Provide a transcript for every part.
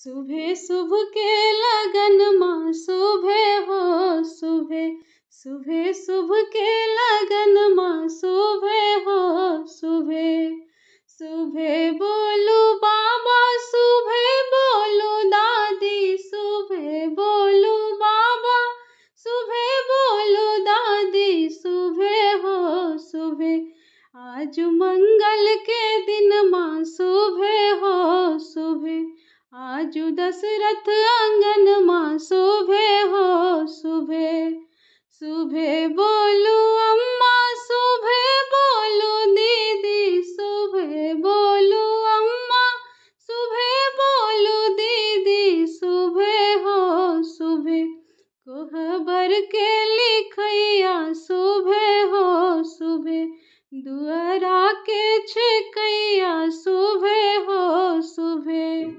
सुबह सुबह के लगन माँ सुबह हो सुबह, सुबह सुबह के लगन माँ सुबह हो सुबह। सुबह बोलो बाबा सुबह बोलो दादी, सुबह बोलो बाबा सुबह बोलो दादी, सुबह हो सुबह। आज मंगल के दिन माँ सुबह हो सुबह, आज दशरथ आंगन माँ सुबह हो सुबह। सुबह बोलो अम्मा सुबह बोलो दीदी, सुबह बोलो अम्मा सुबह बोलो दीदी, सुबह हो सुबह। कोहबर के लिखैया सुबह हो सुबह, दुआरा के छेकैया सुबह हो सुबह।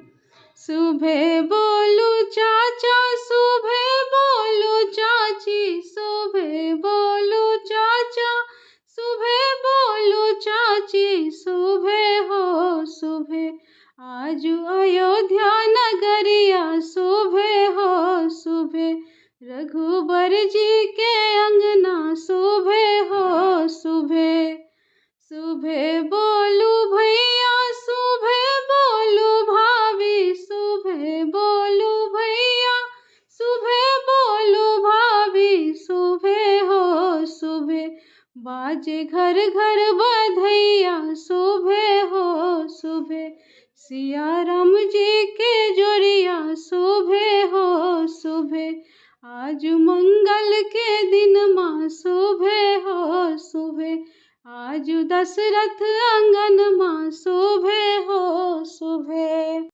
सुबह बोलो चाचा सुबह बोलो चाची, सुबह बोलो चाचा सुबह बोलो चाची, सुबह हो सुबह। आज अयोध्या नगरिया सुबह हो सुबह, रघुबर जी के अंगना सुबह हो सुबह। सुबह बोलो भैया सुबह बोलो भाभी, सुबह बोलो भैया सुबह बोलो भाभी, सुबह हो सुबह। बाजे घर घर बधैया सुबह हो सुबह, सिया राम जी के जोरिया सुबह हो सुबह। आज मंगल के दिन माँ सुबह हो सुबह, आज दशरथ